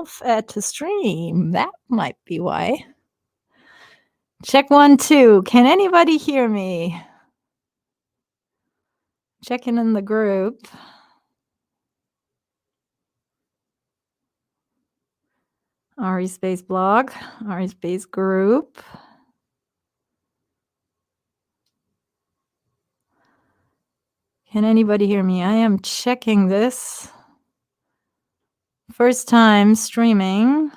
to stream. That might be why. Check 1, 2. Can anybody hear me? Checking in the group. Ari Space blog, Ari Space group. Can anybody hear me? I am checking this. First time streaming.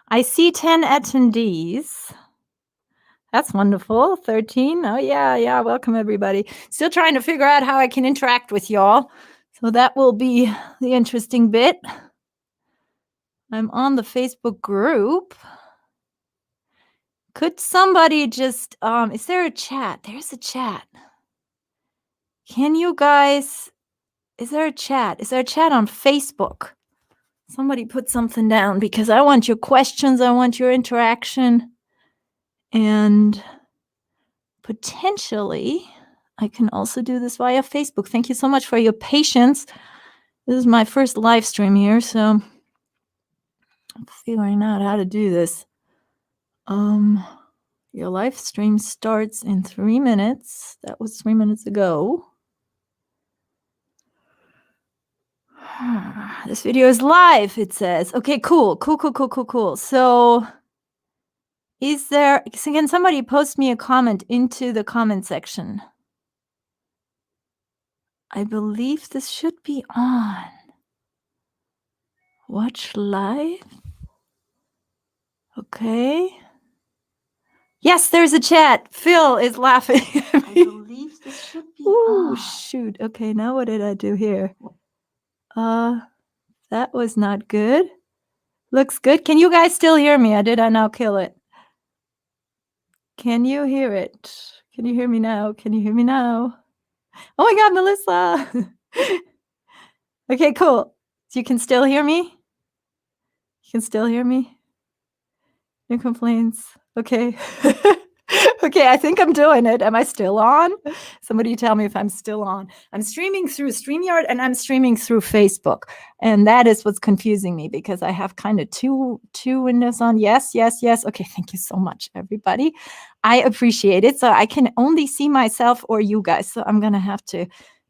I see 10 attendees. That's wonderful. 13. Oh, yeah. Welcome, everybody. Still trying to figure out how I can interact with y'all. So that will be the interesting bit. I'm on the Facebook group. Could somebody just, is there a chat? There's a chat. Can you guys, is there a chat? Is there a chat on Facebook? Somebody put something down because I want your questions. I want your interaction. And potentially, I can also do this via Facebook. Thank you so much for your patience. This is my first live stream here, so I'm figuring out how to do this. Your live stream starts in 3 minutes. That was 3 minutes ago. This video is live, it says. Okay, cool. So can somebody post me a comment into the comment section? I believe this should be on. Watch live. Okay. Yes, there's a chat. Phil is laughing at me. I believe this should be on. Shoot. Okay, now what did I do here? That was not good. Looks good. Can you guys still hear me? Or did I now kill it? Can you hear it? Can you hear me now? Can you hear me now? Oh my God, Melissa. Okay, cool. So you can still hear me? You can still hear me? No complaints. Okay. Okay, I think I'm doing it. Am I still on? Somebody tell me if I'm still on. I'm streaming through StreamYard and I'm streaming through Facebook. And that is what's confusing me because I have kind of two windows on. Yes. Okay, thank you so much, everybody. I appreciate it. So I can only see myself or you guys. So I'm going to have to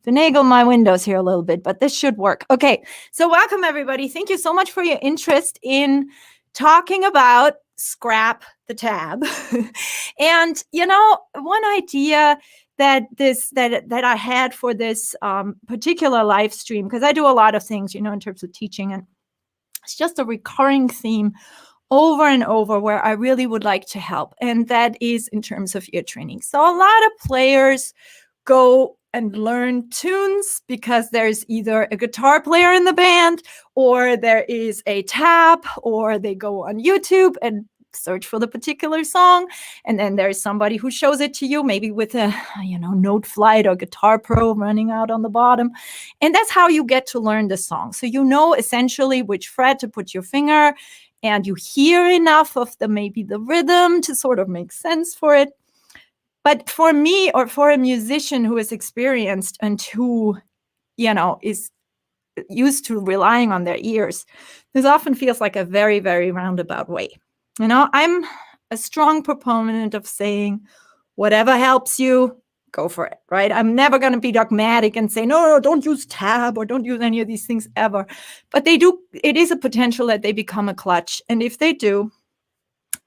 finagle my windows here a little bit, but this should work. Okay, so welcome, everybody. Thank you so much for your interest in talking about Scrab the TAB. And, one idea that I had for this particular live stream, because I do a lot of things, in terms of teaching, and it's just a recurring theme over and over where I really would like to help. And that is in terms of ear training. So a lot of players go and learn tunes because there's either a guitar player in the band or there is a tab, or they go on YouTube and search for the particular song, and then there's somebody who shows it to you, maybe with a Note Flight or Guitar Pro running out on the bottom, and that's how you get to learn the song. So essentially which fret to put your finger, and you hear enough of maybe the rhythm to sort of make sense for it. But for me, or for a musician who is experienced and who, is used to relying on their ears, this often feels like a very, very roundabout way. I'm a strong proponent of saying, whatever helps you, go for it, right? I'm never going to be dogmatic and say, no, don't use tab or don't use any of these things ever. But it is a potential that they become a clutch. And if they do,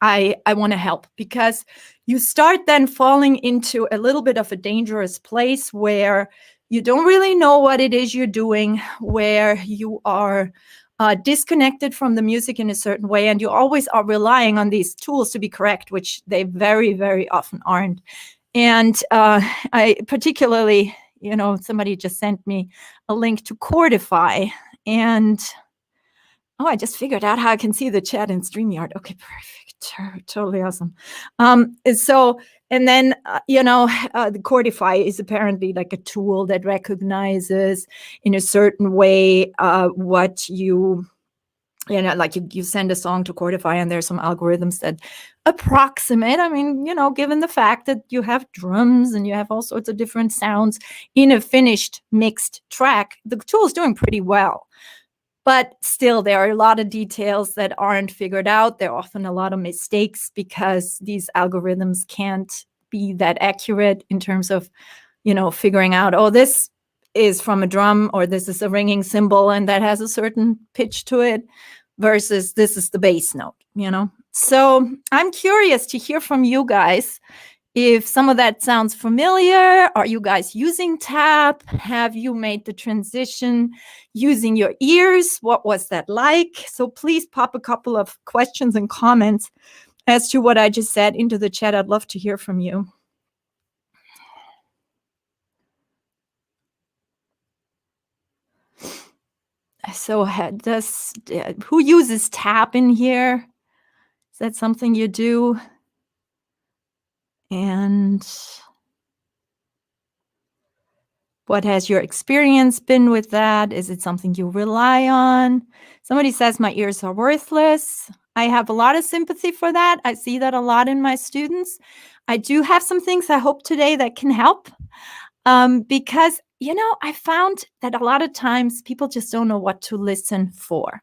I want to help, because you start then falling into a little bit of a dangerous place where you don't really know what it is you're doing, where you are disconnected from the music in a certain way, and you always are relying on these tools to be correct, which they very, very often aren't. And I particularly, somebody just sent me a link to Chordify, and I just figured out how I can see the chat in StreamYard. Okay, perfect. Totally awesome. And then, the Chordify is apparently like a tool that recognizes in a certain way what you send a song to Chordify, and there's some algorithms that approximate. Given the fact that you have drums and you have all sorts of different sounds in a finished mixed track, the tool is doing pretty well. But still, there are a lot of details that aren't figured out. There are often a lot of mistakes because these algorithms can't be that accurate in terms of, figuring out, oh, this is from a drum, or this is a ringing cymbal and that has a certain pitch to it, versus this is the bass note, So I'm curious to hear from you guys. If some of that sounds familiar, are you guys using TAB? Have you made the transition using your ears? What was that like? So please pop a couple of questions and comments as to what I just said into the chat. I'd love to hear from you. So who uses TAB in here? Is that something you do? And what has your experience been with that? Is it something you rely on? Somebody says my ears are worthless. I have a lot of sympathy for that. I see that a lot in my students. I do have some things I hope today that can help. Because, I found that a lot of times people just don't know what to listen for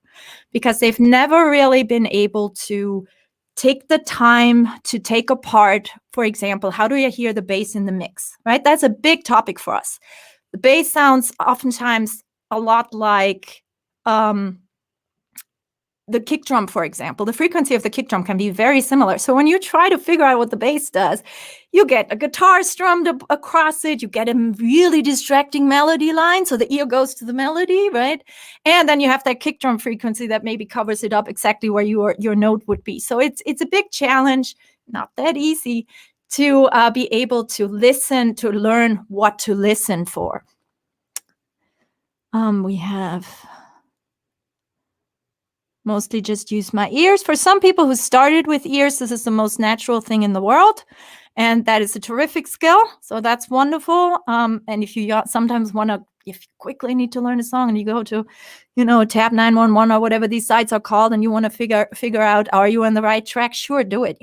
because they've never really been able to take the time to take apart, for example, how do you hear the bass in the mix, right? That's a big topic for us. The bass sounds oftentimes a lot like the kick drum, for example. The frequency of the kick drum can be very similar. So when you try to figure out what the bass does, you get a guitar strummed across it. You get a really distracting melody line. So the ear goes to the melody, right? And then you have that kick drum frequency that maybe covers it up exactly where your note would be. So it's a big challenge, not that easy, to be able to listen, to learn what to listen for. We have mostly just use my ears. For some people who started with ears, this is the most natural thing in the world. And that is a terrific skill. So that's wonderful. And if you sometimes if you quickly need to learn a song and you go to, TAB 911 or whatever these sites are called, and you want to figure out, are you on the right track? Sure, do it,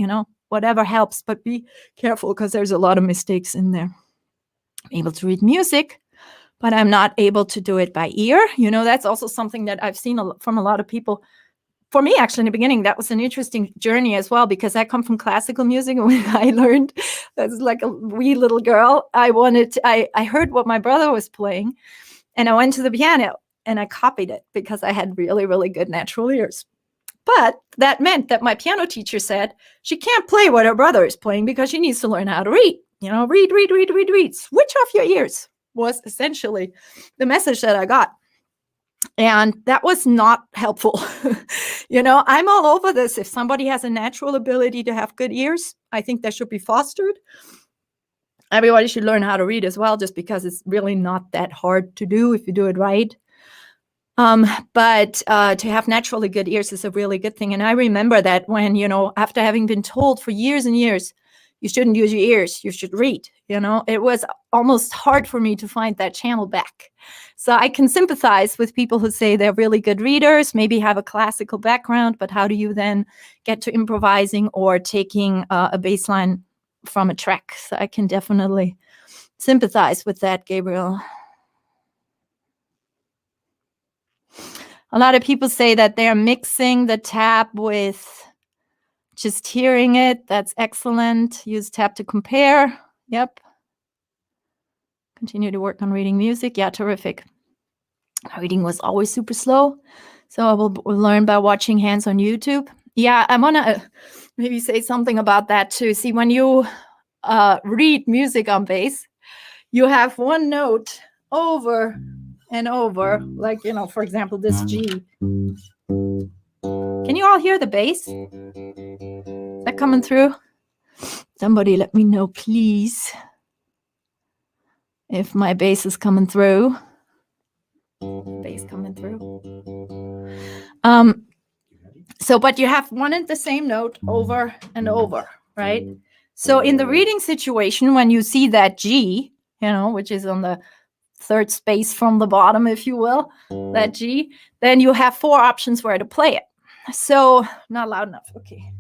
whatever helps, but be careful because there's a lot of mistakes in there. I'm able to read music, but I'm not able to do it by ear. That's also something that I've seen from a lot of people. For me, actually, in the beginning, that was an interesting journey as well, because I come from classical music. And when I learned as like a wee little girl, I heard what my brother was playing, and I went to the piano and I copied it because I had really, really good natural ears. But that meant that my piano teacher said she can't play what her brother is playing because she needs to learn how to read. Read. Switch off your ears was essentially the message that I got. And that was not helpful. I'm all over this. If somebody has a natural ability to have good ears, I think that should be fostered. Everybody should learn how to read as well, just because it's really not that hard to do if you do it right. But to have naturally good ears is a really good thing. And I remember that when, after having been told for years and years, you shouldn't use your ears, you should read, it was almost hard for me to find that channel back. So I can sympathize with people who say they're really good readers, maybe have a classical background, but how do you then get to improvising or taking a bass line from a track? So I can definitely sympathize with that, Gabriel. A lot of people say that they're mixing the TAB with just hearing it. That's excellent. Use TAB to compare. Yep. Continue to work on reading music. Yeah, terrific. Reading was always super slow. So I will learn by watching hands on YouTube. Yeah, I want to maybe say something about that too. See, when you read music on bass, you have one note over and over, like, for example, this G. Can you all hear the bass? Is that coming through? Somebody let me know, please, if my bass is coming through. Bass coming through. But you have one and the same note over and over, right? So in the reading situation, when you see that G, which is on the third space from the bottom, if you will, that G, then you have 4 options where to play it. So not loud enough. Okay.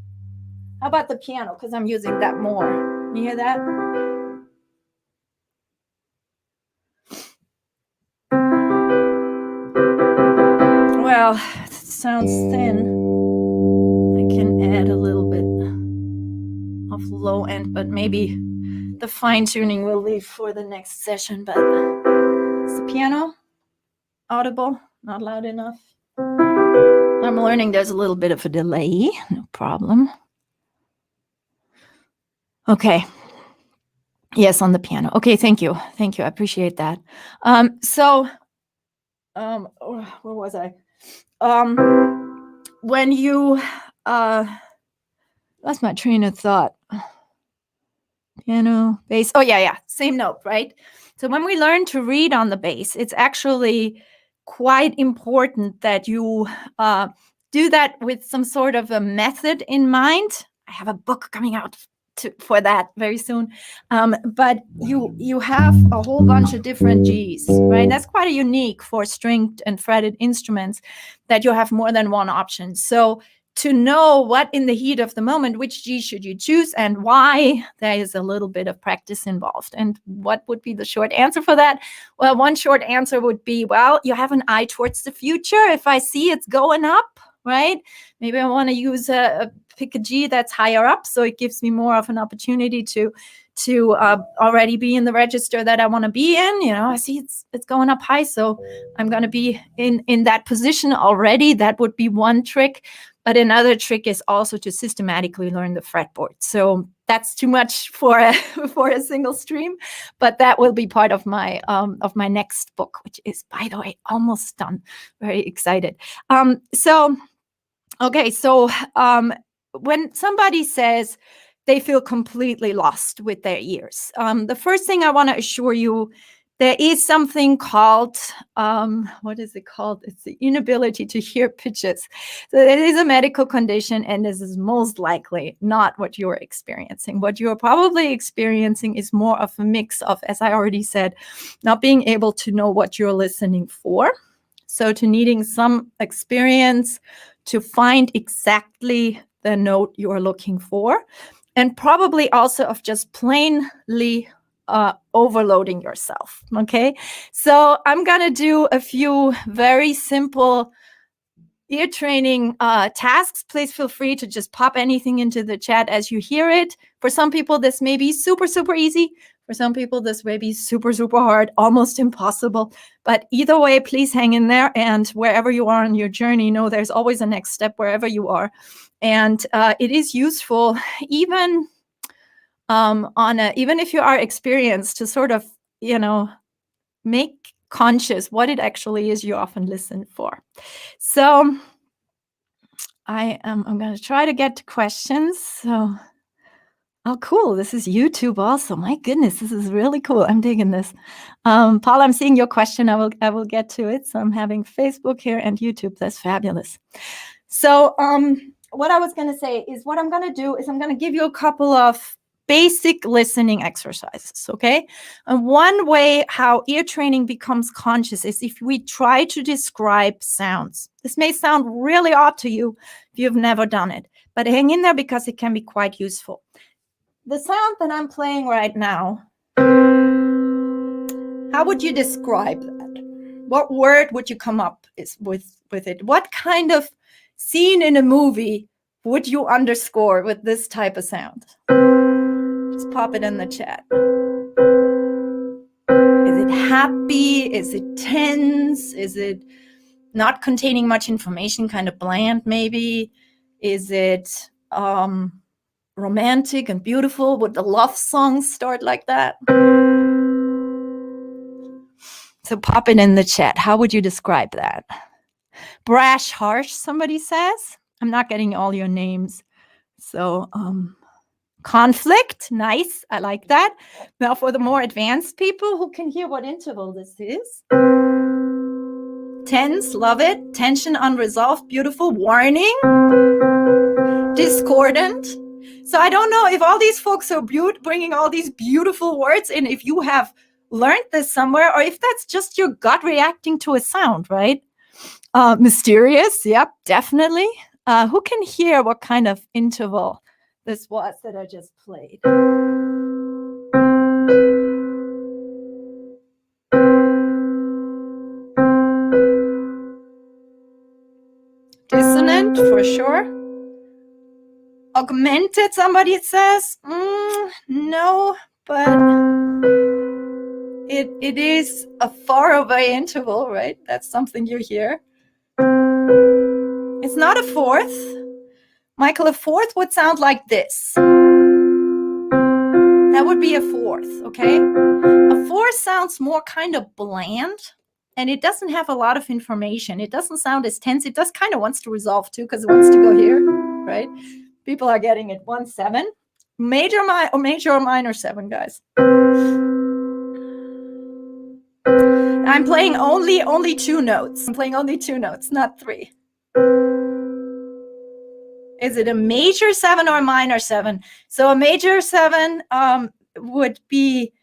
How about the piano? Because I'm using that more. You hear that? Well, well, it sounds thin. I can add a little bit of low end, but maybe the fine-tuning will leave for the next session. But is the piano audible? Not loud enough? I'm learning there's a little bit of a delay. No problem. Okay. Yes, on the piano. Okay, thank you. Thank you. I appreciate that. Where was I? When you lost my train of thought. Piano, bass. Oh, yeah. Same note, right? So when we learn to read on the bass, it's actually quite important that you do that with some sort of a method in mind. I have a book coming out for that very soon. But you have a whole bunch of different Gs, right? That's quite unique for stringed and fretted instruments, that you have more than one option. So to know what in the heat of the moment, which G should you choose and why, there is a little bit of practice involved. And what would be the short answer for that? Well, one short answer would be, well, you have an eye towards the future. If I see it's going up, right? Maybe I want to use pick a G that's higher up, so it gives me more of an opportunity to already be in the register that I want to be in. You know, I see it's going up high, so I'm going to be in that position already. That would be one trick. But another trick is also to systematically learn the fretboard. So that's too much for a single stream, but that will be part of my next book, which is, by the way, almost done. Very excited. So when somebody says they feel completely lost with their ears, the first thing I want to assure you, there is something called, what is it called? It's the inability to hear pitches. So it is a medical condition, and this is most likely not what you're experiencing. What you're probably experiencing is more of a mix of, as I already said, not being able to know what you're listening for. So to needing some experience to find exactly the note you're looking for, and probably also of just plainly overloading yourself. Okay, so I'm gonna do a few very simple ear training tasks. Please feel free to just pop anything into the chat as you hear it. For some people, this may be super, super easy. For some people, this may be super, super hard, almost impossible. But either way, please hang in there. And wherever you are on your journey, know there's always a next step wherever you are. And it is useful, even even if you are experienced, to sort of, make conscious what it actually is you often listen for. So I'm going to try to get to questions. So, oh, cool. This is YouTube also. My goodness, this is really cool. I'm digging this. Paul, I'm seeing your question. I will get to it. So I'm having Facebook here and YouTube. That's fabulous. So what I was going to say is, what I'm going to do is I'm going to give you a couple of basic listening exercises, okay? And one way how ear training becomes conscious is if we try to describe sounds. This may sound really odd to you if you've never done it, but hang in there because it can be quite useful. The sound that I'm playing right now, how would you describe that? What word would you come up with it? What kind of scene in a movie would you underscore with this type of sound? Just pop it in the chat. Is it happy? Is it tense? Is it not containing much information, kind of bland maybe? Is it romantic and beautiful? Would the love song start like that? So pop it in the chat. How would you describe that? Brash, harsh, somebody says. I'm not getting all your names. So conflict, nice. I like that. Now for the more advanced people who can hear what interval this is. Tense, love it. Tension, unresolved, beautiful. Warning, discordant. So I don't know if all these folks are bringing all these beautiful words in, if you have learned this somewhere, or if that's just your gut reacting to a sound, right? Mysterious, yep, definitely. Who can hear what kind of interval this was that I just played? sound for sure. Augmented, somebody says. No, but it is a far away interval, right? That's something you hear. It's not a fourth. Michael, a fourth would sound like this. That would be a fourth, okay? A fourth sounds more kind of bland, and it doesn't have a lot of information. It doesn't sound as tense. It just kind of wants to resolve too, because it wants to go here, right? People are getting it 1-7. Major or minor 7, guys. I'm playing only 2 notes. I'm playing only 2 notes, not 3. Is it a major 7 or a minor 7? So a major 7 would be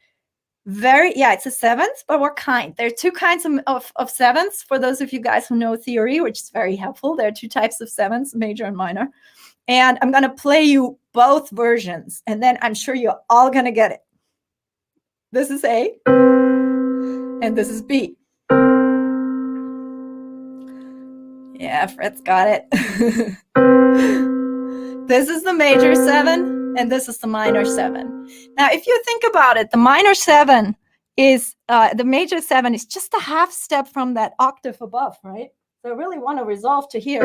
it's a 7th, but what kind? There are 2 kinds of 7ths for those of you guys who know theory, which is very helpful. There are 2 types of 7ths, major and minor. And I'm going to play you both versions, and then I'm sure you're all going to get it. This is A, and this is B. Yeah, Fred's got it. This is the major 7, and this is the minor 7. Now, if you think about it, the minor 7 is, the major 7 is just a half step from that octave above, right? So I really want to resolve to here.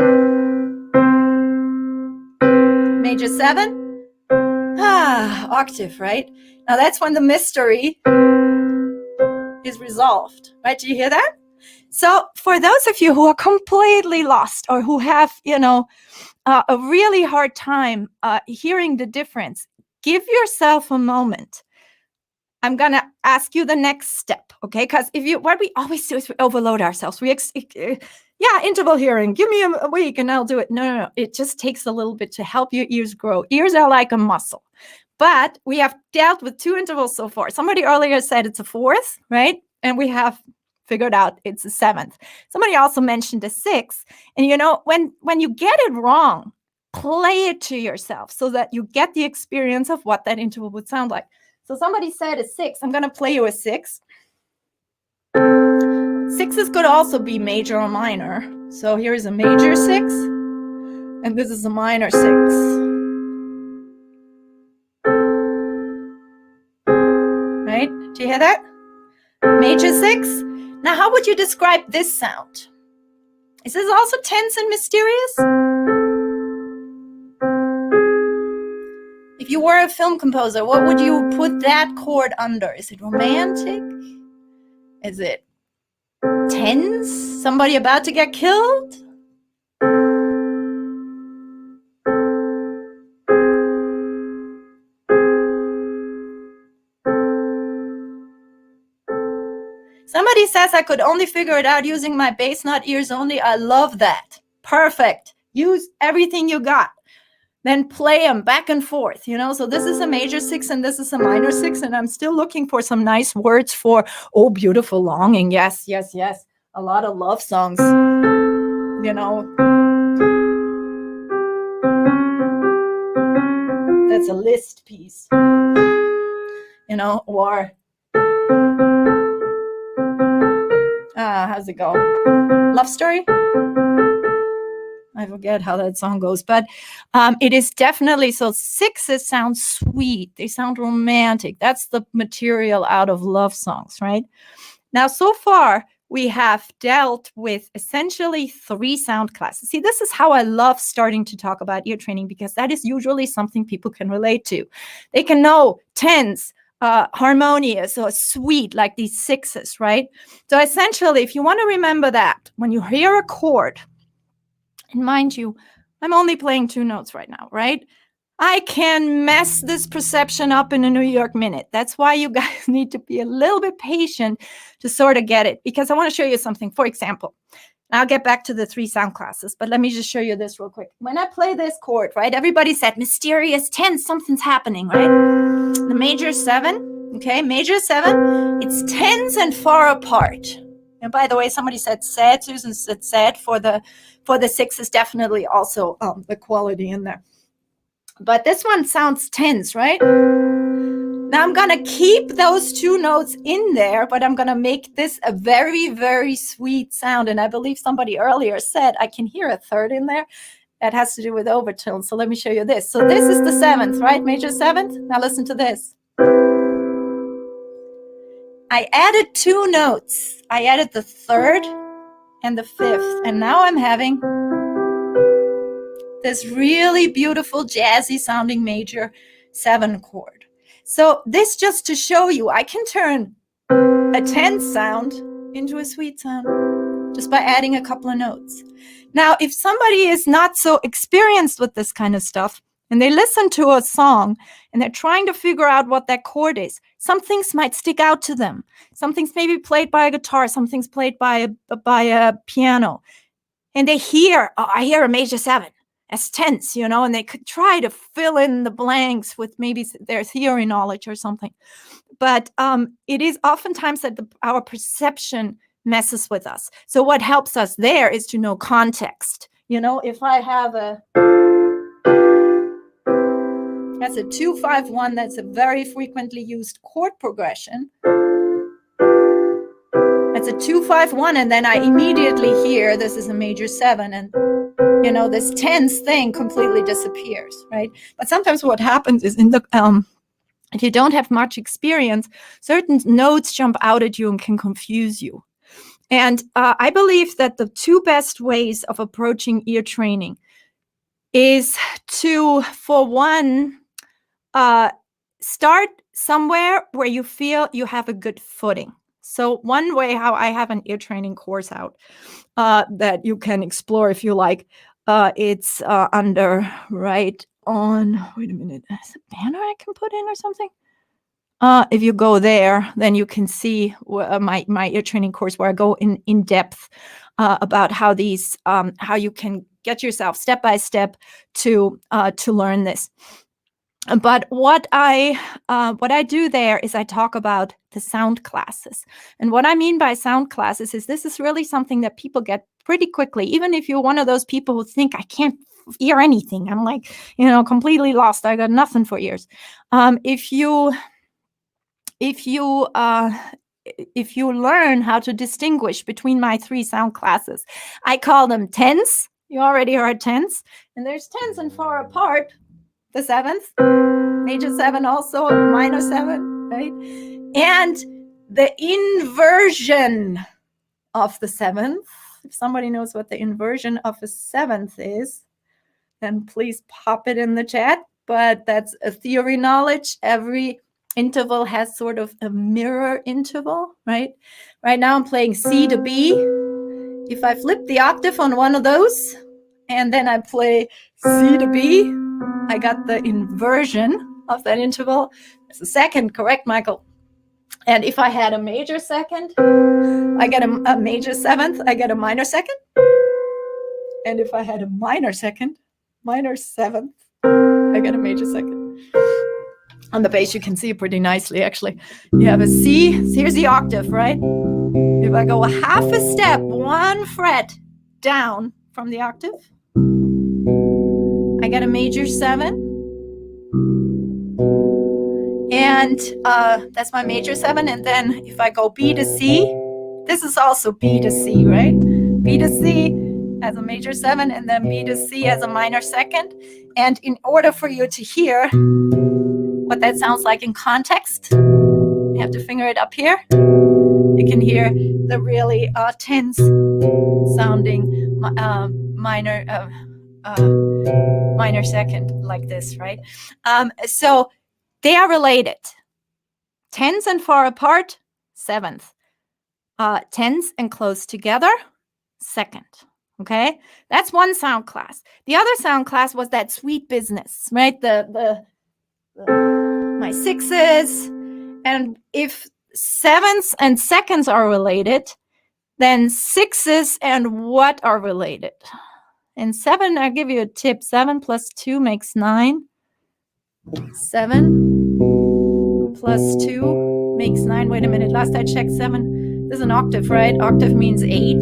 Major 7, octave, right? Now that's when the mystery is resolved, right? Do you hear that? So for those of you who are completely lost or who have, a really hard time hearing the difference, give yourself a moment. I'm going to ask you the next step, okay? Because what we always do is we overload ourselves. Interval hearing, give me a week and I'll do it. No. It just takes a little bit to help your ears grow. Ears are like a muscle. But we have dealt with 2 intervals so far. Somebody earlier said it's a 4th, right? And we have figured out it's a 7th. Somebody also mentioned a 6th. And when you get it wrong, play it to yourself so that you get the experience of what that interval would sound like. So somebody said a 6. I'm going to play you a 6. 6s could also be major or minor. So here is a major 6, and this is a minor 6. Right? Do you hear that? Major 6. Now, how would you describe this sound? Is this also tense and mysterious? If you were a film composer, what would you put that chord under? Is it romantic? Is it tense? Somebody about to get killed? Somebody says I could only figure it out using my bass, not ears only. I love that. Perfect. Use everything you got. Then play them back and forth, So this is a major 6 and this is a minor 6. And I'm still looking for some nice words for, oh, beautiful longing. Yes. A lot of love songs, That's a Liszt piece, or how's it go? Love Story? I forget how that song goes, but it is definitely, so 6s sound sweet. They sound romantic. That's the material out of love songs, right? Now, so far, we have dealt with essentially 3 sound classes. See, this is how I love starting to talk about ear training, because that is usually something people can relate to. They can know tense, harmonious, or sweet, like these 6s, right? So essentially, if you want to remember that, when you hear a chord, and mind you, I'm only playing 2 notes right now, right? I can mess this perception up in a New York minute. That's why you guys need to be a little bit patient to sort of get it, because I want to show you something. For example, I'll get back to the 3 sound classes, but let me just show you this real quick. When I play this chord, right, everybody said mysterious, tense, something's happening, right? The major 7, okay, major 7, it's tense and far apart. And by the way, somebody said sad. Susan said sad for the 6 is definitely also the quality in there. But this one sounds tense, right? Now I'm going to keep those 2 notes in there, but I'm going to make this a very, very sweet sound. And I believe somebody earlier said I can hear a 3rd in there. That has to do with overtone. So let me show you this. So this is the 7th, right? Major 7th. Now listen to this. I added 2 notes. I added the 3rd and the 5th. And now I'm having this really beautiful jazzy sounding major 7 chord. So this just to show you, I can turn a tense sound into a sweet sound just by adding a couple of notes. Now, if somebody is not so experienced with this kind of stuff, and they listen to a song and they're trying to figure out what that chord is, some things might stick out to them. Some things may be played by a guitar, some things played by a piano. And they hear, oh, I hear a major 7. As tense, and they could try to fill in the blanks with maybe their theory knowledge or something. But it is oftentimes that our perception messes with us. So what helps us there is to know context. If I have that's a 2-5-1, that's a very frequently used chord progression. That's a 2-5-1, and then I immediately hear this is a major 7, and this tense thing completely disappears, right? But sometimes what happens is if you don't have much experience, certain notes jump out at you and can confuse you. And I believe that the 2 best ways of approaching ear training is to, for one, start somewhere where you feel you have a good footing. So one way how I have an ear training course out that you can explore if you like, it's under right on, wait a minute, is it a banner I can put in or something? If you go there, then you can see my ear training course where I go in depth about how how you can get yourself step by step to learn this. But what I do there is I talk about the sound classes. And what I mean by sound classes is this is really something that people get pretty quickly. Even if you're one of those people who think, I can't hear anything, I'm like, completely lost, I got nothing for ears. If you learn how to distinguish between my 3 sound classes, I call them tense. You already heard tense. And there's tense and far apart. The 7th, major 7 also, minor 7, right? And the inversion of the 7th. If somebody knows what the inversion of a 7th is, then please pop it in the chat. But that's a theory knowledge. Every interval has sort of a mirror interval, right? Right now I'm playing C to B. If I flip the octave on one of those, and then I play C to B, I got the inversion of that interval. It's a second, correct, Michael? And if I had a major 2nd, I get a major 7th, I get a minor 2nd. And if I had a minor 2nd, minor 7th, I get a major 2nd. On the bass, you can see it pretty nicely, actually. You have a C. Here's the octave, right? If I go a half a step, 1 fret down from the octave, I get a major 7. And that's my major 7. And then if I go B to C, this is also B to C, right? B to C as a major 7, and then B to C as a minor 2nd. And in order for you to hear what that sounds like in context, you have to finger it up here. You can hear the really tense sounding minor 2nd like this, right? So they are related. Tense and far apart, 7th. Tense and close together, 2nd. Okay, that's one sound class. The other sound class was that sweet business, right? My 6s, and if 7ths and 2nds are related, then 6s and what are related? And 7, I'll give you a tip. 7 plus 2 makes 9. 7 plus 2 makes 9. Wait a minute. Last I checked, 7. This is an octave, right? Octave means 8.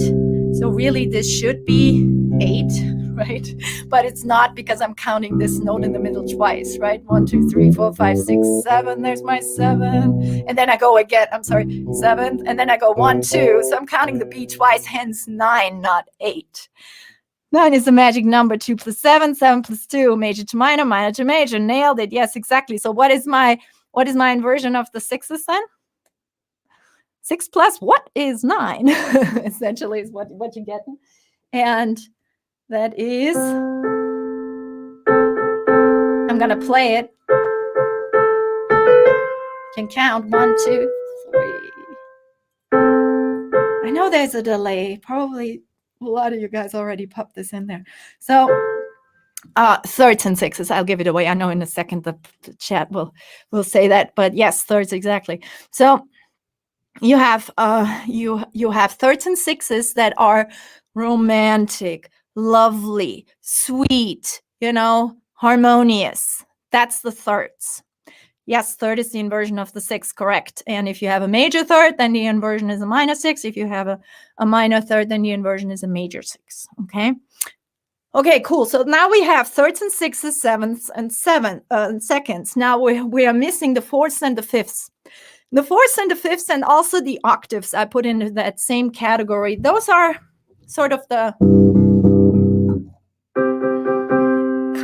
So really, this should be 8, right? But it's not, because I'm counting this note in the middle twice, right? 1, 2, 3, 4, 5, 6, 7. There's my 7. And then I go again. I'm sorry, 7. And then I go 1, 2. So I'm counting the B twice, hence 9, not 8. 9 is the magic number. 2 plus 7, 7 plus 2, major to minor, minor to major. Nailed it. Yes, exactly. So what is my inversion of the sixes then? 6 plus what is 9? Essentially is what you're getting. And that is, I'm going to play it. Can count 1, 2, 3. I know there's a delay. Probably a lot of you guys already popped this in there. So thirds and sixes, I'll give it away. I know in a second the chat will say that, but yes, thirds exactly. So you have you have thirds and sixes that are romantic, lovely, sweet, harmonious. That's the thirds. Yes, third is the inversion of the 6, correct. And if you have a major third, then the inversion is a minor 6. If you have a minor third, then the inversion is a major 6. Okay. Okay, cool. So now we have thirds and sixes, sevenths and seconds. Now we are missing the fourths and the fifths. The fourths and the fifths and also the octaves I put into that same category. Those are sort of the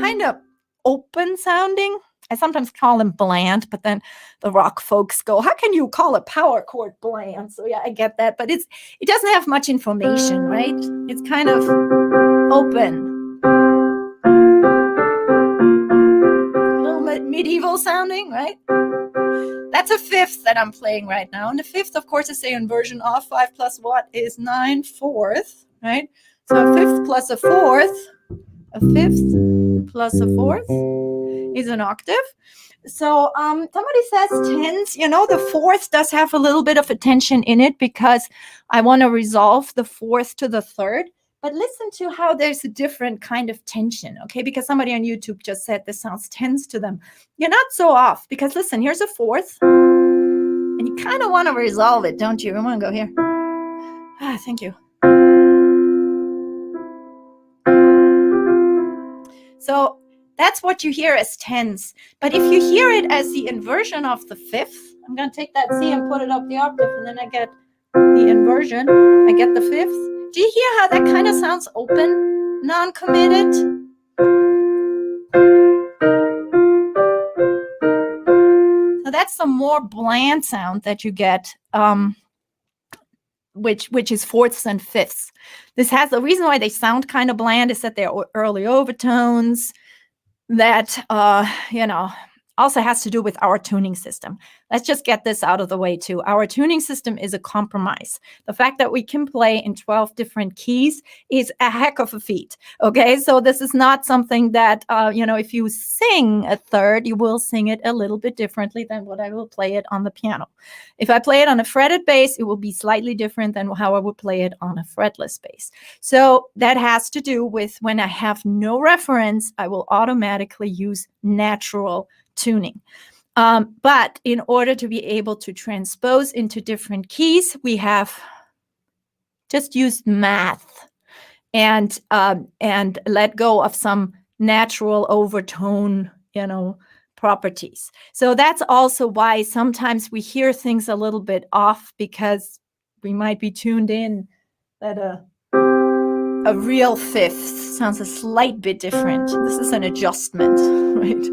kind of open sounding. I sometimes call them bland, but then the rock folks go, how can you call a power chord bland? So yeah, I get that, but it doesn't have much information, right? It's kind of open. A little bit medieval sounding, right? That's a fifth that I'm playing right now. And the fifth, of course, is the inversion of 5 plus what is 9 fourth, right? So a fifth plus a fourth, a fifth plus a fourth is an octave. So somebody says tens, the fourth does have a little bit of a tension in it because I want to resolve the fourth to the third. But listen to how there's a different kind of tension, okay? Because somebody on YouTube just said this sounds tense to them. You're not so off because listen, here's a fourth. And you kind of want to resolve it, don't you? I want to go here. Thank you. So that's what you hear as tens. But if you hear it as the inversion of the fifth, I'm going to take that C and put it up the octave, and then I get the inversion. I get the fifth. Do you hear how that kind of sounds open, non-committed? So that's the more bland sound that you get, which is fourths and fifths. This has the reason why they sound kind of bland is that they're early overtones. That also has to do with our tuning system. Let's just get this out of the way too. Our tuning system is a compromise. The fact that we can play in 12 different keys is a heck of a feat. Okay, so this is not something that, if you sing a third, you will sing it a little bit differently than what I will play it on the piano. If I play it on a fretted bass, it will be slightly different than how I would play it on a fretless bass. So that has to do with when I have no reference, I will automatically use natural tuning. But in order to be able to transpose into different keys, we have just used math and let go of some natural overtone, properties. So that's also why sometimes we hear things a little bit off because we might be tuned in that a real fifth sounds a slight bit different. This is an adjustment, right?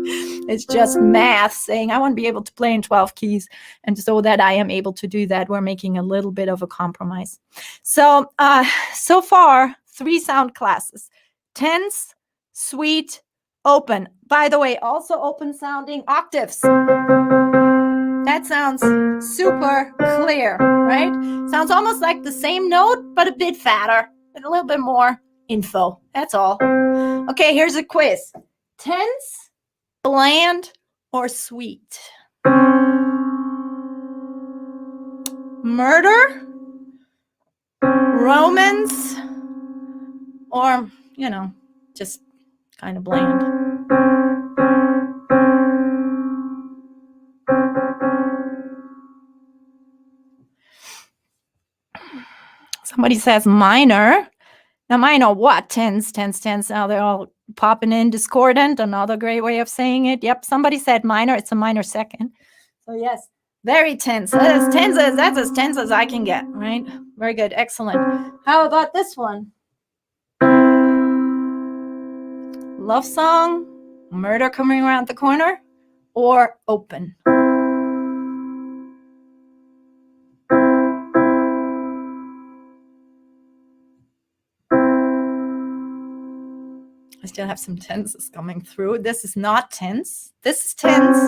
It's just math saying I want to be able to play in 12 keys. And so that I am able to do that, we're making a little bit of a compromise. So, so far, 3 sound classes: tense, sweet, open. By the way, also open sounding octaves. That sounds super clear, right? Sounds almost like the same note, but a bit fatter. A little bit more info. That's all. Okay, here's a quiz. Tense, bland, or sweet? Murder, romance, or, just kind of bland? Somebody says minor. Now, minor what? Tens. Now they're all popping in discordant. Another great way of saying it. Yep, somebody said minor. It's a minor second. So yes, very tense. That's as tense as I can get, right? Very good. Excellent. How about this one? love song, murder coming around the corner, or open. I still have some tenses coming through. This is not tense. This is tense,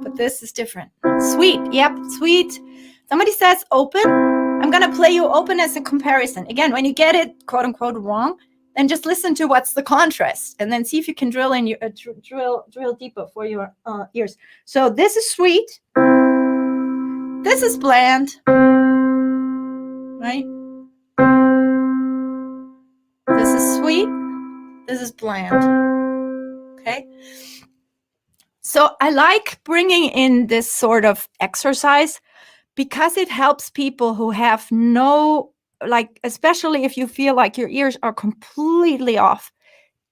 but this is different. Sweet. Yep, sweet. Somebody says open. I'm going to play you open as a comparison. Again, when you get it, quote unquote, wrong, then just listen to what's the contrast and then see if you can drill in your drill deeper for your ears. So this is sweet. This is bland. Right? This is sweet. This is bland. Okay? So I like bringing in this sort of exercise because it helps people who have no, like, especially if you feel like your ears are completely off.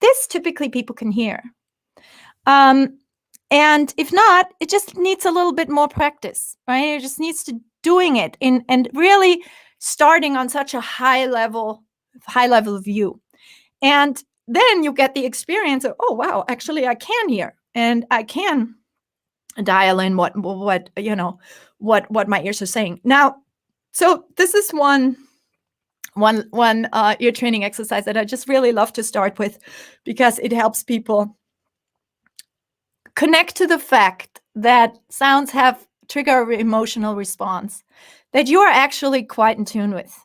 This typically people can hear. And if not, it just needs a little bit more practice, right? It just needs to doing it and really starting on such a high level view. And then you get the experience of, oh, wow, actually I can hear and I can dial in what my ears are saying. Now, so this is one ear training exercise that I just really love to start with because it helps people connect to the fact that sounds trigger emotional response that you are actually quite in tune with.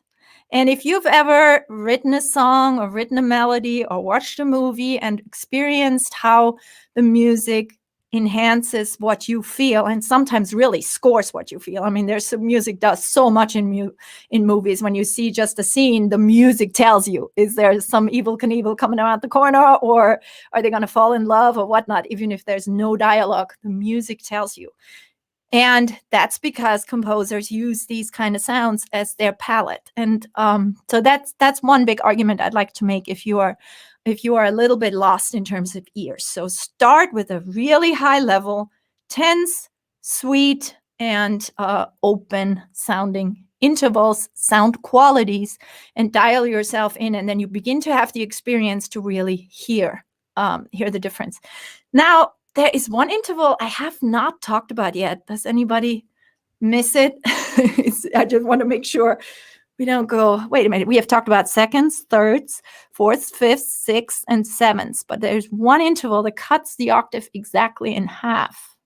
And if you've ever written a song or written a melody or watched a movie and experienced how the music enhances what you feel and sometimes really scores what you feel. I mean, there's some music does so much in movies. When you see just a scene, the music tells you, is there some evil Knievel coming around the corner, or are they going to fall in love or whatnot? Even if there's no dialogue, the music tells you. And that's because composers use these kind of sounds as their palette. And so that's one big argument I'd like to make if you are a little bit lost in terms of ears. So start with a really high level, tense, sweet, and open sounding intervals, sound qualities, and dial yourself in. And then you begin to have the experience to really hear the difference. Now, there is one interval I have not talked about yet. Does anybody miss it? I just want to make sure we don't go, wait a minute, we have talked about seconds, thirds, fourths, fifths, sixths, and sevenths. But there's one interval that cuts the octave exactly in half.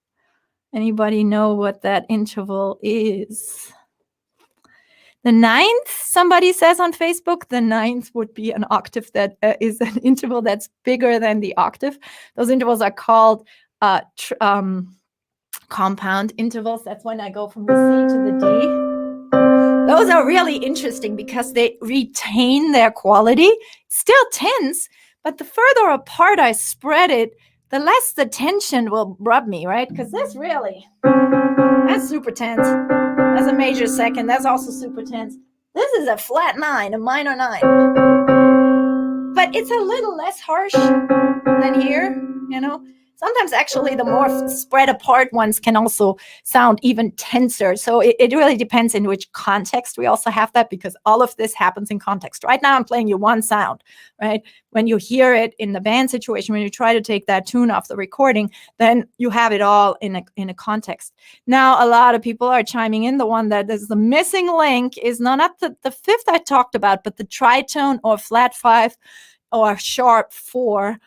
Anybody know what that interval is? The ninth, somebody says on Facebook, the ninth would be an octave that is an interval that's bigger than the octave. Those intervals are called compound intervals. That's when I go from the C to the D. Those are really interesting because they retain their quality. Still tense, but the further apart I spread it, the less the tension will rub me, right? Because that's super tense. That's a major second. That's also super tense. This is a flat 9, a minor 9. But it's a little less harsh than here, you know. Sometimes actually the more spread apart ones can also sound even tenser. So it really depends in which context we also have that, because all of this happens in context. Right now I'm playing you one sound, right? When you hear it in the band situation, when you try to take that tune off the recording, then you have it all in a context. Now, a lot of people are chiming in. The one that is the missing link is not the fifth I talked about, but the tritone or flat 5 or sharp 4.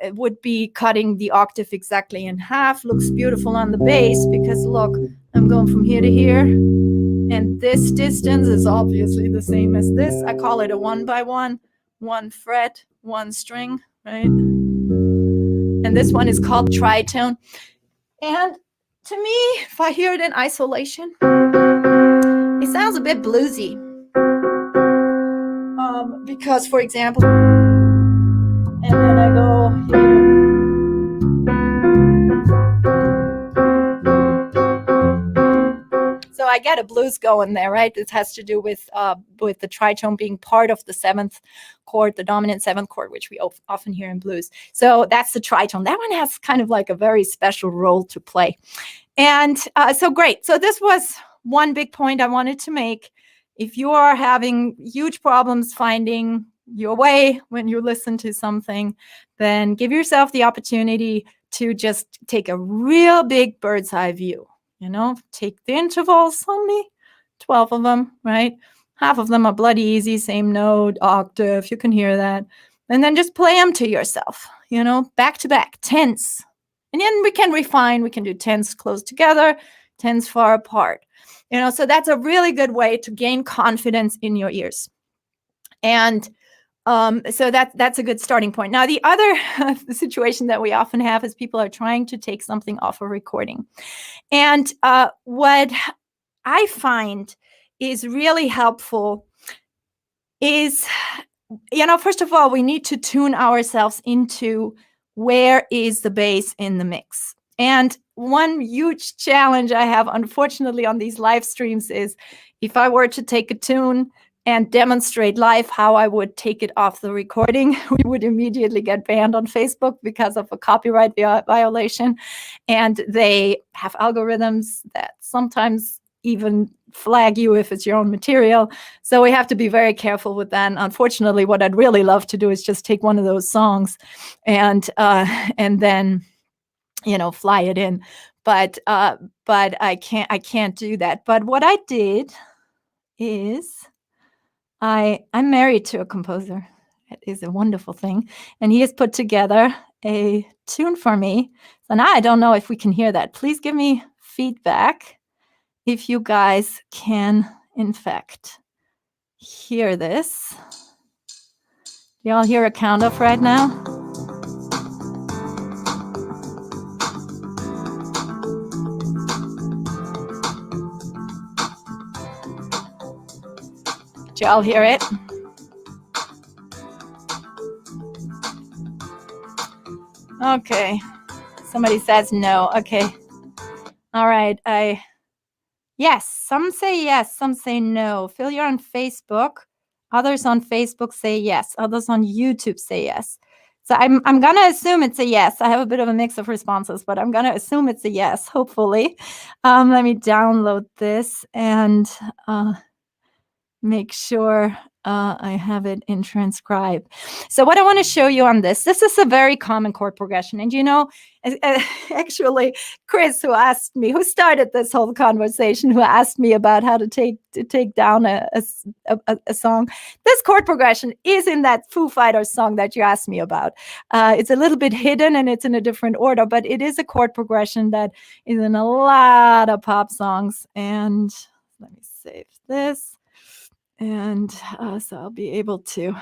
It would be cutting the octave exactly in half. Looks beautiful on the bass because look, I'm going from here to here. And this distance is obviously the same as this. I call it a 1x1, 1 fret, 1 string, right? And this one is called tritone. And to me, if I hear it in isolation, it sounds a bit bluesy. Because, for example, and then I go here. So I get a blues going there, right? This has to do with the tritone being part of the 7th chord, the dominant 7th chord, which we often hear in blues. So that's the tritone. That one has kind of like a very special role to play. And so great. So this was one big point I wanted to make. If you are having huge problems finding your way when you listen to something, then give yourself the opportunity to just take a real big bird's eye view. Take the intervals, only 12 of them, right? Half of them are bloody easy, same note, octave, you can hear that. And then just play them to yourself, back to back, tenths. And then we can refine, we can do tenths close together, tenths far apart. So that's a really good way to gain confidence in your ears. And so that's a good starting point. Now, the other situation that we often have is people are trying to take something off a recording. And what I find is really helpful is, first of all, we need to tune ourselves into where is the bass in the mix. And one huge challenge I have, unfortunately, on these live streams is if I were to take a tune and demonstrate live how I would take it off the recording, we would immediately get banned on Facebook because of a copyright violation. And they have algorithms that sometimes even flag you if it's your own material. So we have to be very careful with that. And unfortunately, what I'd really love to do is just take one of those songs and then fly it in. But I can't do that. But what I did is I'm married to a composer. It is a wonderful thing. And he has put together a tune for me. So now I don't know if we can hear that. Please give me feedback if you guys can, in fact, hear this. Do y'all hear a count off right now? Do y'all hear it? Okay. Somebody says no. Okay. All right. Yes. Some say yes. Some say no. Phil, you're on Facebook. Others on Facebook say yes. Others on YouTube say yes. So I'm going to assume it's a yes. I have a bit of a mix of responses, but I'm going to assume it's a yes, hopefully. Let me download this and make sure I have it in transcribe. So what I want to show you on this is a very common chord progression. And actually, Chris, who started this whole conversation, who asked me about how to take down a song, this chord progression is in that Foo Fighters song that you asked me about. It's a little bit hidden and it's in a different order, but it is a chord progression that is in a lot of pop songs. And let me save this. And so I'll be able to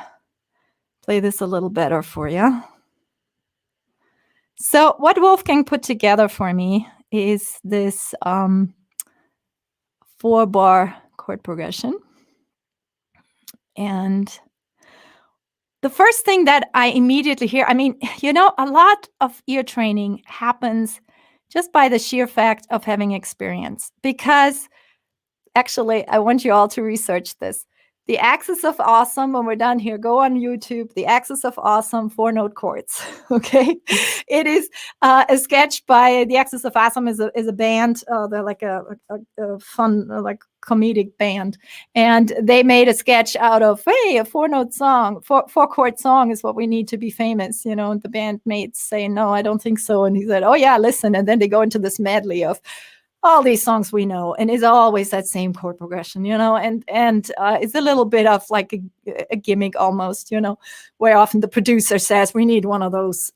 play this a little better for you. So what Wolfgang put together for me is this 4-bar chord progression. And the first thing that I immediately hear, a lot of ear training happens just by the sheer fact of having experience. Because actually, I want you all to research this. The Axis of Awesome, when we're done here, go on YouTube, the Axis of Awesome 4-note chords, okay? It is a sketch by, the Axis of Awesome is a band, they're like a fun, like comedic band. And they made a sketch out of, hey, a 4-note song, 4-chord song is what we need to be famous, and the bandmates say, no, I don't think so. And he said, oh yeah, listen. And then they go into this medley of all these songs we know, and it's always that same chord progression, and it's a little bit of like a gimmick almost, where often the producer says, we need one of those,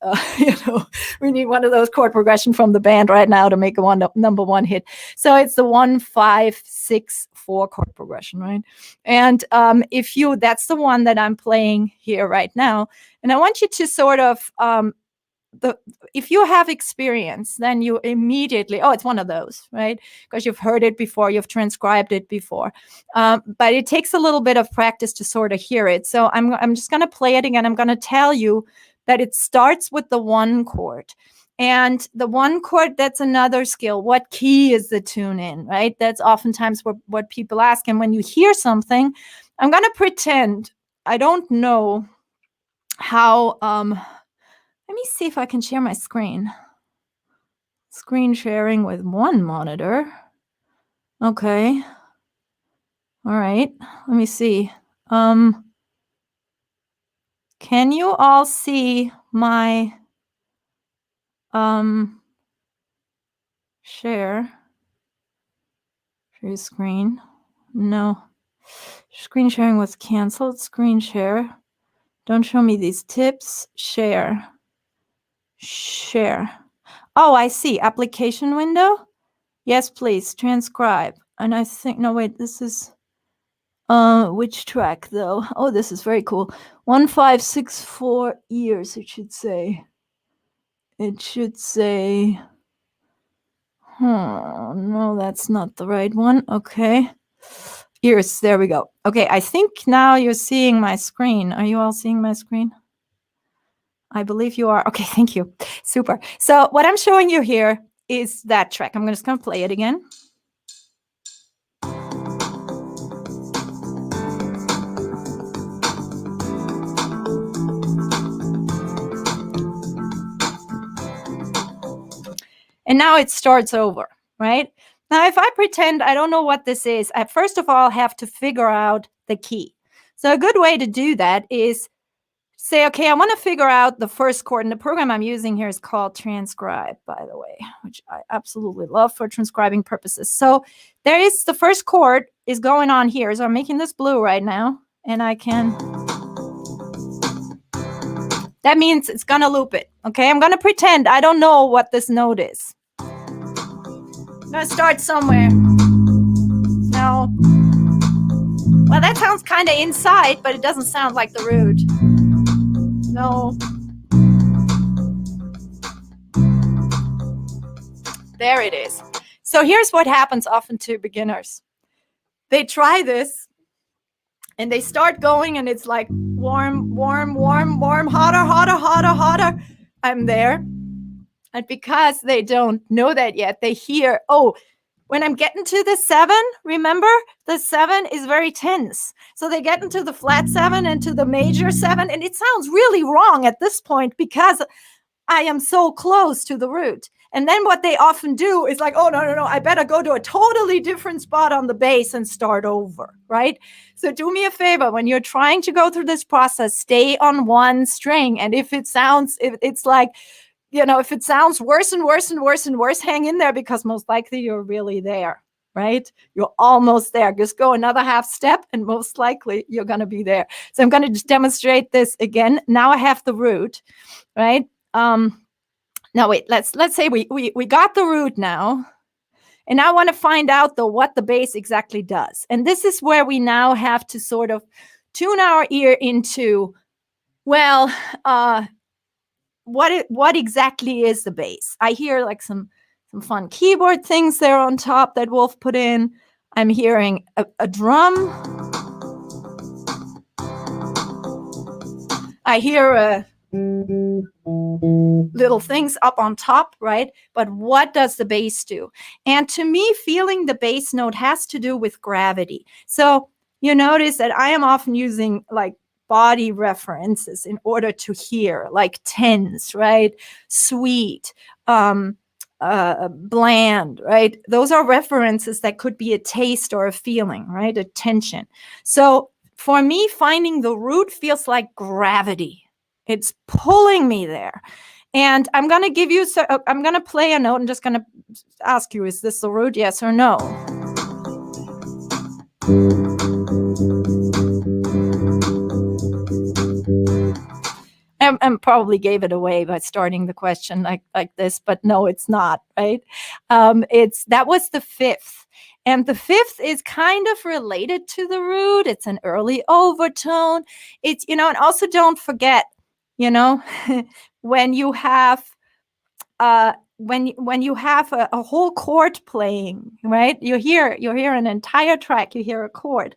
we need one of those chord progression from the band right now to make a number one hit. So it's the 1, 5, 6, 4 chord progression, right? And that's the one that I'm playing here right now. And I want you to sort of, if you have experience, then you immediately, it's one of those, right? Because you've heard it before, you've transcribed it before. But it takes a little bit of practice to sort of hear it. So I'm just going to play it again. I'm going to tell you that it starts with the 1 chord. And the 1 chord, that's another skill. What key is the tune in, right? That's oftentimes what people ask. And when you hear something, I'm going to pretend I don't know how... let me see if I can share my screen. Screen sharing with one monitor. Okay. All right. Let me see. Can you all see my share screen? No. Screen sharing was canceled. Screen share. Don't show me these tips. Share. Share. Oh, I see. Application window. Yes, please. Transcribe. And I think, no, wait, this is, which track though? Oh, this is very cool. 1564 years, it should say. It should say, no, that's not the right one. Okay. Years, there we go. Okay, I think now you're seeing my screen. Are you all seeing my screen? I believe you are. Okay, thank you. Super. So what I'm showing you here is that track. I'm just going to play it again. And now it starts over, right? Now, if I pretend I don't know what this is, I first of all have to figure out the key. So a good way to do that is say, okay, I want to figure out the first chord. And the program I'm using here is called Transcribe, by the way, which I absolutely love for transcribing purposes. So there is the first chord is going on here. So I'm making this blue right now. And I can, that means it's going to loop it. Okay, I'm going to pretend I don't know what this note is. I'm going to start somewhere. No. Well, that sounds kind of inside, but it doesn't sound like the root. No. There it is. So here's what happens often to beginners. They try this and they start going and it's like warm, warm, warm, warm, hotter, hotter, hotter, hotter. I'm there. And because they don't know that yet, they hear, oh, when I'm getting to the 7, remember, the 7 is very tense. So they get into the flat 7 and to the major 7, and it sounds really wrong at this point because I am so close to the root. And then what they often do is like, oh, no, I better go to a totally different spot on the bass and start over, right? So do me a favor, when you're trying to go through this process, stay on one string. And if it sounds, if it's like, you know, if it sounds worse and worse and worse and worse, hang in there because most likely you're really there, right? You're almost there. Just go another half step and most likely you're going to be there. So I'm going to just demonstrate this again. Now I have the root, right? Now wait, let's say we got the root now. And I want to find out though what the bass exactly does. And this is where we now have to sort of tune our ear into, well, what exactly is the bass? I hear like some fun keyboard things there on top that Wolf put in. I'm hearing a drum. I hear little things up on top, right? But what does the bass do? And to me, feeling the bass note has to do with gravity. So you notice that I am often using like body references in order to hear, like tense, right? Sweet, bland, right? Those are references that could be a taste or a feeling, right? A tension. So for me, finding the root feels like gravity. It's pulling me there. And I'm going to give you, I'm going to play a note and just going to ask you, is this the root? Yes or no? And probably gave it away by starting the question like this, but no, it's not, right? That was the 5th. And the 5th is kind of related to the root. It's an early overtone. It's, you know, and also don't forget, you know, when you have when you have a whole chord playing, right? You hear an entire track, you hear a chord.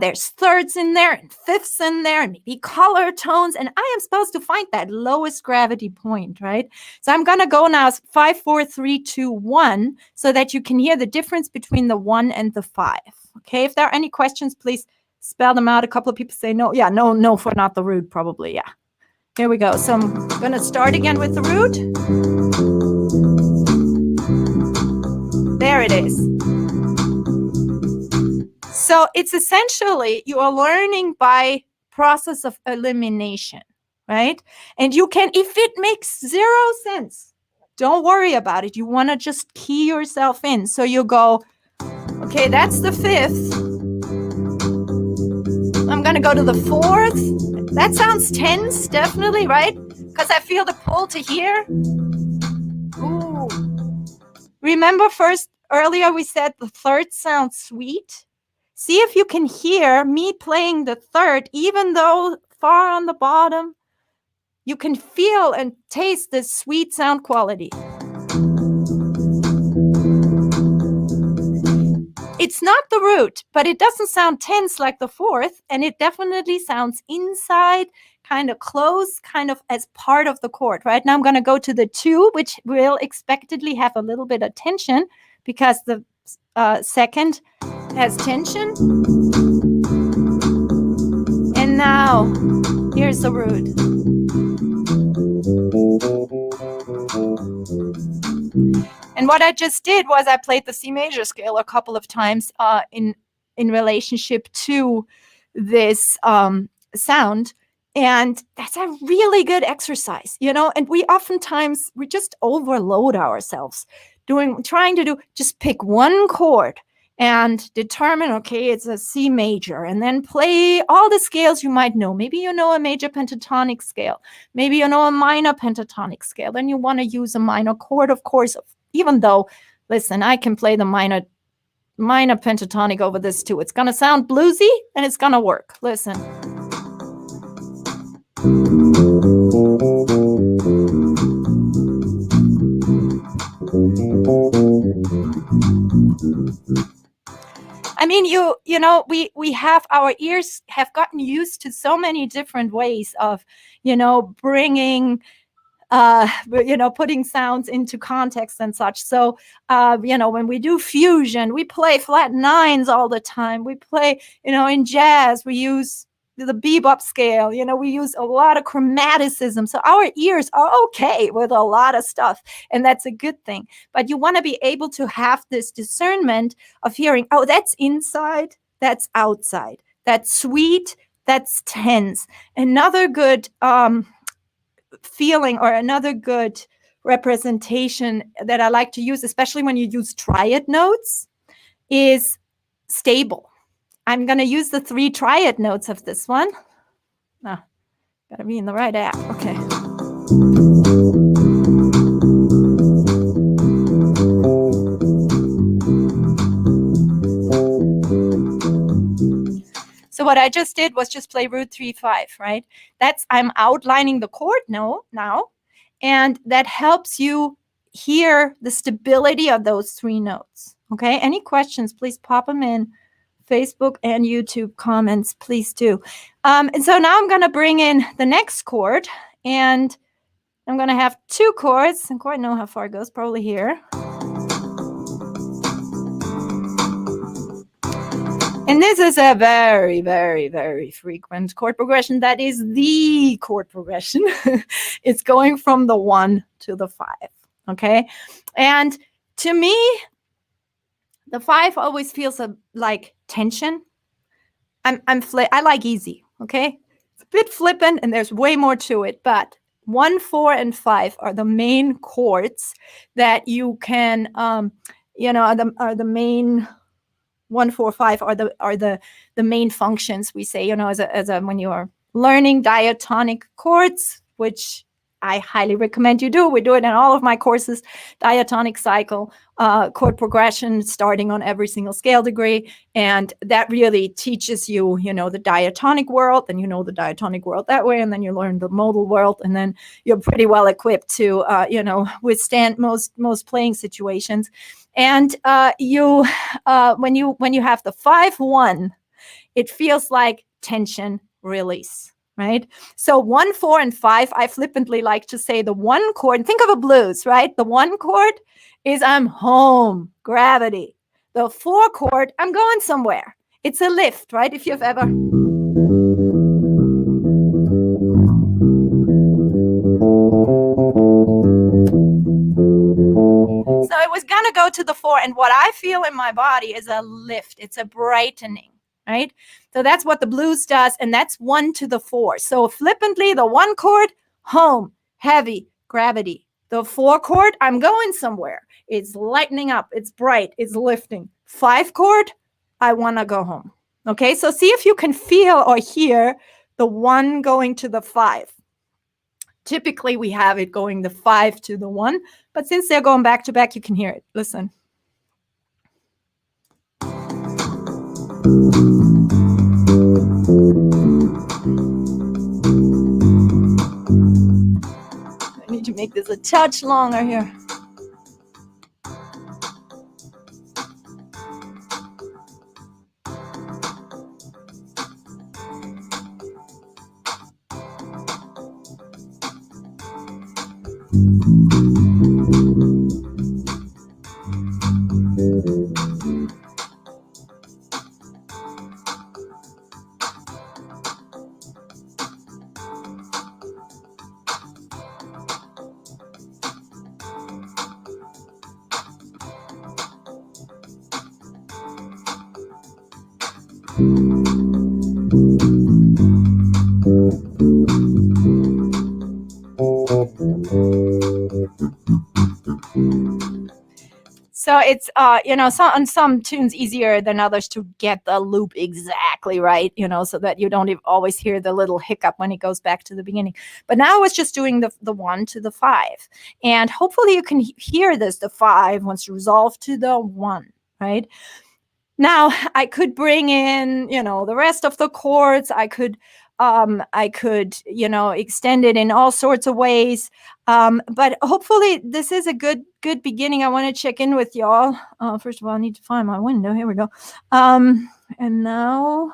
There's thirds in there and fifths in there and maybe color tones. And I am supposed to find that lowest gravity point, right? So I'm going to go now 5, 4, 3, 2, 1 so that you can hear the difference between the 1 and the 5. Okay, if there are any questions, please spell them out. A couple of people say no. Yeah, no for not the root, probably. Yeah. Here we go. So I'm going to start again with the root. There it is. So it's essentially you are learning by process of elimination, right? And you can, if it makes 0 sense, don't worry about it. You want to just key yourself in. So you go, okay, that's the 5th. I'm going to go to the 4th. That sounds tense, definitely, right? Because I feel the pull to here. Ooh. Remember earlier we said the 3rd sounds sweet? See if you can hear me playing the 3rd, even though far on the bottom, you can feel and taste this sweet sound quality. It's not the root, but it doesn't sound tense like the 4th, and it definitely sounds inside, kind of close, kind of as part of the chord. Right now I'm going to go to the 2, which will expectedly have a little bit of tension because the 2nd has tension. And now here's the root. And what I just did was I played the C major scale a couple of times in relationship to this sound. And that's a really good exercise, and we just overload ourselves trying to just pick one chord and determine, okay, it's a C major, and then play all the scales you might know. Maybe you know a major pentatonic scale. Maybe you know a minor pentatonic scale. Then you want to use a minor chord, of course, even though, listen, I can play the minor pentatonic over this too. It's going to sound bluesy and it's going to work. Listen. I mean, we have, our ears have gotten used to so many different ways of, bringing, putting sounds into context and such. So, when we do fusion, we play flat 9s all the time. We play, in jazz, we use the bebop scale, we use a lot of chromaticism. So our ears are okay with a lot of stuff, and that's a good thing. But you want to be able to have this discernment of hearing, oh, that's inside, that's outside, that's sweet, that's tense. Another good feeling, or another good representation that I like to use, especially when you use triad notes, is stable. I'm going to use the 3 triad notes of this one. Gotta be in the right app. Okay. So what I just did was just play root 3/5, right? I'm outlining the chord now, and that helps you hear the stability of those 3 notes. Okay. Any questions, please pop them in Facebook and YouTube comments, please do. And so now I'm going to bring in the next chord, and I'm going to have 2 chords. I don't quite know how far it goes, probably here. And this is a very, very, very frequent chord progression. That is the chord progression. It's going from the 1 to the 5. Okay. And to me, the 5 always feels like tension. I like easy. Okay. It's a bit flippant and there's way more to it, but 1, 4, and 5 are the main chords that you can, are the main 1, 4, 5 are the main functions, we say, as a when you are learning diatonic chords, which I highly recommend you do. We do it in all of my courses, diatonic cycle, chord progression, starting on every single scale degree. And that really teaches you, the diatonic world, and the diatonic world that way. And then you learn the modal world, and then you're pretty well equipped to, withstand most playing situations. And when you have the 5-1, it feels like tension release. Right? So 1, 4, and 5, I flippantly like to say the 1 chord, think of a blues, right? The 1 chord is I'm home, gravity. The 4 chord, I'm going somewhere. It's a lift, right? If you've ever... So I was going to go to the 4, and what I feel in my body is a lift. It's a brightening, right? So that's what the blues does, and that's 1 to the 4. So flippantly, the 1 chord, home, heavy, gravity. The 4 chord, I'm going somewhere. It's lightening up, it's bright, it's lifting. 5 chord, I want to go home. Okay, so see if you can feel or hear the 1 going to the 5. Typically, we have it going the 5 to the 1, but since they're going back to back, you can hear it. Listen. I need to make this a touch longer here. So it's on some tunes easier than others to get the loop exactly right, so that you don't always hear the little hiccup when it goes back to the beginning. But now I was just doing the 1 to the 5, and hopefully you can hear this. The 5 wants to resolve to the 1, right? Now I could bring in, the rest of the chords. I could extend it in all sorts of ways. But hopefully this is a good beginning. I want to check in with y'all. First of all, I need to find my window. Here we go. And now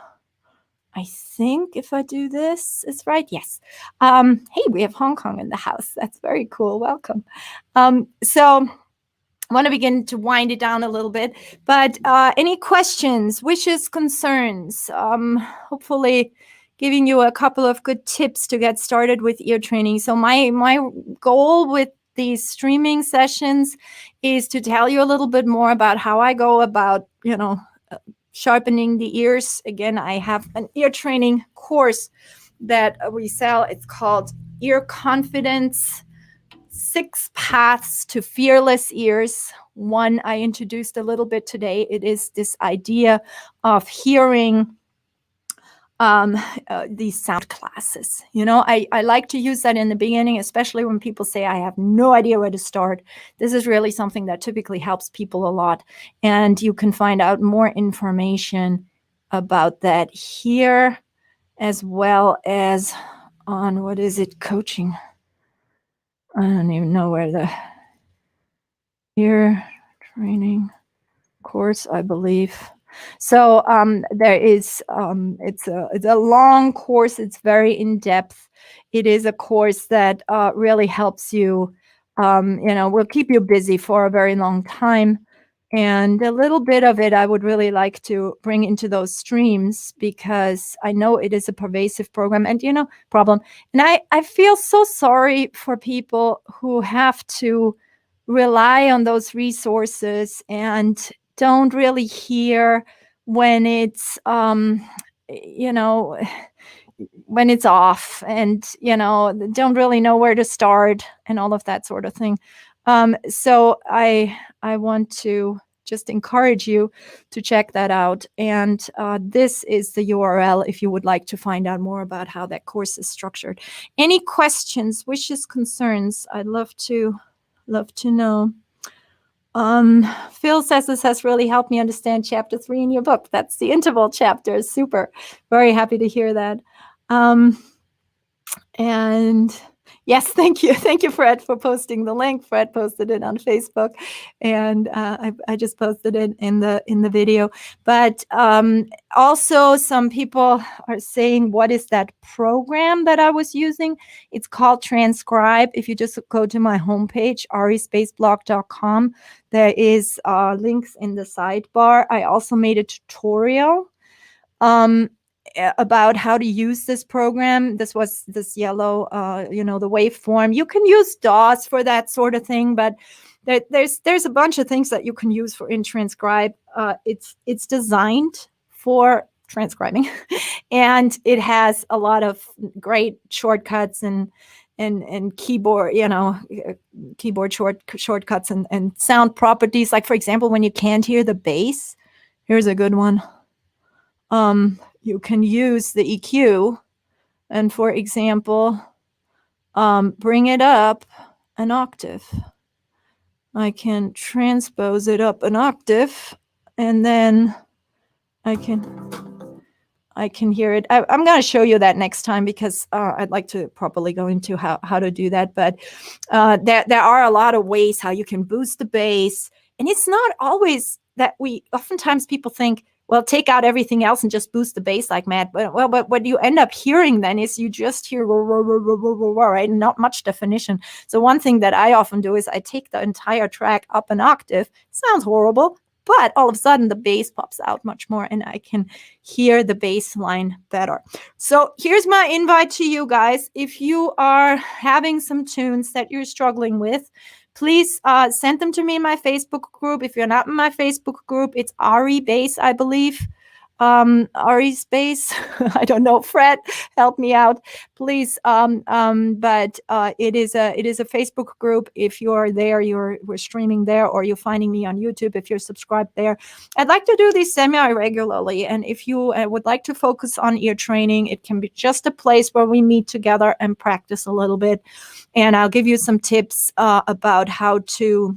I think if I do this, it's right. Yes. Hey, we have Hong Kong in the house. That's very cool. Welcome. So I want to begin to wind it down a little bit, but any questions, wishes, concerns? Hopefully giving you a couple of good tips to get started with ear training. So my goal with these streaming sessions is to tell you a little bit more about how I go about, sharpening the ears. Again, I have an ear training course that we sell. It's called Ear Confidence: 6 Paths to Fearless Ears. One I introduced a little bit today. It is this idea of hearing these sound classes. I like to use that in the beginning, especially when people say, I have no idea where to start. This is really something that typically helps people a lot. And you can find out more information about that here, as well as on, coaching. I don't even know where the ear training course, I believe. So there is, it's a long course. It's very in depth. It is a course that really helps you, will keep you busy for a very long time. And a little bit of it I would really like to bring into those streams, because I know it is a pervasive program and, problem. And I feel so sorry for people who have to rely on those resources and don't really hear when it's, when it's off, and, don't really know where to start and all of that sort of thing. So I want to just encourage you to check that out. And this is the URL if you would like to find out more about how that course is structured. Any questions, wishes, concerns? I'd love to know. Phil says this has really helped me understand chapter 3 in your book. That's the interval chapter. Super. Very happy to hear that. And yes, thank you. Thank you, Fred, for posting the link. Fred posted it on Facebook, and I just posted it in the video. But also some people are saying, what is that program that I was using? It's called Transcribe. If you just go to my homepage, arispaceblock.com, there is links in the sidebar. I also made a tutorial about how to use this program. This was this yellow, the waveform. You can use DAWs for that sort of thing, but there's a bunch of things that you can use in Transcribe. It's designed for transcribing. And it has a lot of great shortcuts and keyboard, keyboard shortcuts and sound properties. Like, for example, when you can't hear the bass, here's a good one. You can use the EQ and, for example, bring it up an octave. I can transpose it up an octave, and then I can hear it. I'm going to show you that next time, because I'd like to properly go into how to do that. But there are a lot of ways how you can boost the bass. And it's not always that oftentimes people think, well, take out everything else and just boost the bass like mad. But what you end up hearing then is you just hear, right? Not much definition. So one thing that I often do is I take the entire track up an octave. Sounds horrible, but all of a sudden the bass pops out much more and I can hear the bass line better. So here's my invite to you guys. If you are having some tunes that you're struggling with, please send them to me in my Facebook group. If you're not in my Facebook group, it's Ari Bass, I believe. Ari's Bass. I don't know. Fred, help me out, please. But it is a Facebook group. If you're there, we're streaming there, or you're finding me on YouTube if you're subscribed there. I'd like to do these semi-regularly, and if you would like to focus on ear training, it can be just a place where we meet together and practice a little bit. And I'll give you some tips about how to,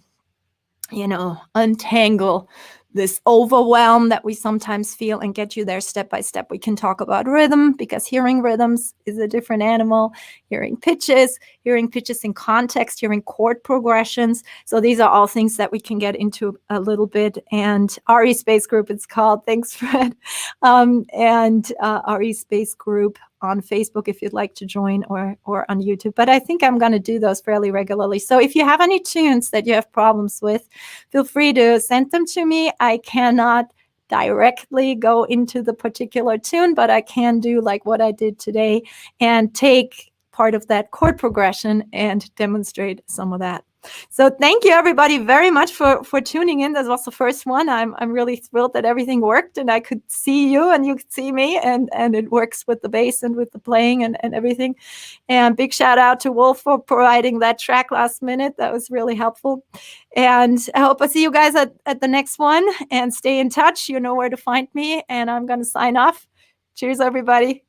untangle this overwhelm that we sometimes feel and get you there step by step. We can talk about rhythm, because hearing rhythms is a different animal. Hearing pitches in context, hearing chord progressions. So these are all things that we can get into a little bit. And RE Space Group, it's called. Thanks, Fred. And RE Space Group on Facebook if you'd like to join, or on YouTube. But I think I'm going to do those fairly regularly. So if you have any tunes that you have problems with, feel free to send them to me. I cannot directly go into the particular tune, but I can do like what I did today and take part of that chord progression and demonstrate some of that. So thank you everybody very much for tuning in. This was the first one. I'm really thrilled that everything worked and I could see you and you could see me, and it works with the bass and with the playing and everything. And big shout out to Wolf for providing that track last minute. That was really helpful. And I hope I see you guys at the next one, and stay in touch. You know where to find me, and I'm going to sign off. Cheers, everybody.